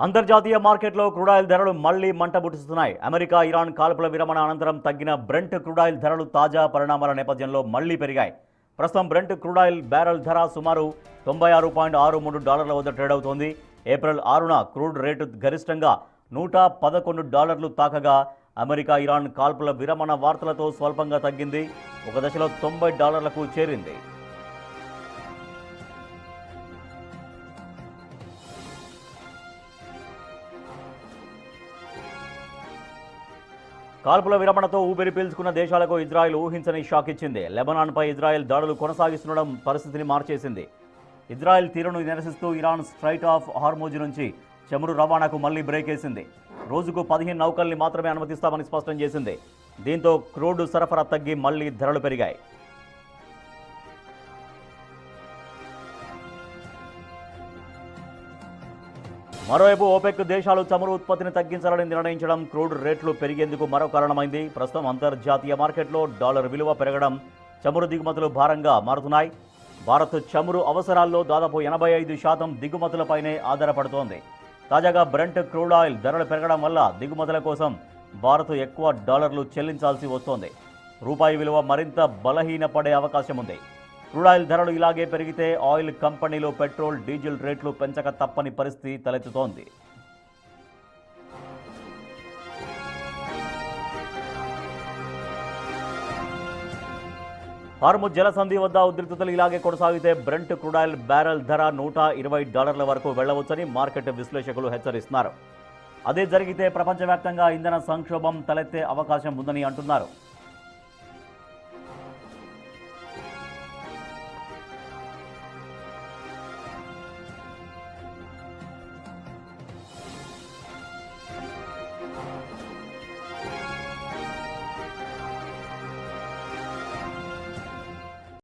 అంతర్జాతీయ మార్కెట్లో క్రూడాయిల్ ధరలు మళ్లీ మంటబుట్టుస్తున్నాయి. అమెరికా ఇరాన్ కాల్పుల విరమణ అనంతరం తగ్గిన బ్రెంట్ క్రూడాయిల్ ధరలు తాజా పరిణామాల నేపథ్యంలో మళ్లీ పెరిగాయి. ప్రస్తుతం బ్రెంట్ క్రూడాయిల్ బ్యారెల్ ధర సుమారు $96.63 వద్ద ట్రేడ్ అవుతోంది. ఏప్రిల్ 6న క్రూడ్ రేటు గరిష్టంగా $111 తాకగా అమెరికా ఇరాన్ కాల్పుల విరమణ వార్తలతో స్వల్పంగా తగ్గింది. ఒక దశలో $90కు చేరింది. కాల్పుల విరమణతో ఊపిరి పీల్చుకున్న దేశాలకు ఇజ్రాయెల్ ఊహించని షాక్ ఇచ్చింది. లెబనాన్పై ఇజ్రాయెల్ దాడులు కొనసాగిస్తుండడం పరిస్థితిని మార్చేసింది. ఇజ్రాయెల్ తీరును నిరసిస్తూ ఇరాన్ స్ట్రైట్ ఆఫ్ హార్మోజ్ నుంచి చమురు రవాణాకు మళ్లీ బ్రేక్ వేసింది. రోజుకు 15 నౌకల్ని మాత్రమే అనుమతిస్తామని స్పష్టం చేసింది. దీంతో క్రూడ్ సరఫరా తగ్గి మళ్లీ ధరలు పెరిగాయి. మరోవైపు ఓపెక్ దేశాలు చమురు ఉత్పత్తిని తగ్గించాలని నిర్ణయించడం క్రూడ్ రేట్లు పెరిగేందుకు మరో కారణమైంది. ప్రస్తుతం అంతర్జాతీయ మార్కెట్లో డాలర్ విలువ పెరగడం చమురు దిగుమతులు భారంగా మారుతున్నాయి. భారత్ చమురు అవసరాల్లో దాదాపు 85% దిగుమతులపైనే ఆధారపడుతోంది. తాజాగా బ్రెంట్ క్రూడ్ ఆయిల్ ధరలు పెరగడం వల్ల దిగుమతుల కోసం భారత్ ఎక్కువ డాలర్లు చెల్లించాల్సి వస్తోంది. రూపాయి విలువ మరింత బలహీనపడే అవకాశం ఉంది. క్రూడాయిల్ ధరలు ఇలాగే పెరిగితే ఆయిల్ కంపెనీలు పెట్రోల్, డీజిల్ రేట్లు పెంచక తప్పని పరిస్థితి తలెత్తుతోంది. హార్ముజ్ జలసంధి వద్ద ఉద్రిక్తతలు ఇలాగే కొనసాగితే బ్రెంట్ క్రూడాయిల్ బ్యారెల్ ధర $120 వరకు వెళ్లవచ్చని మార్కెట్ విశ్లేషకులు హెచ్చరిస్తున్నారు. అదే జరిగితే ప్రపంచవ్యాప్తంగా ఇంధన సంక్షోభం తలెత్తే అవకాశం ఉందని అంటున్నారు.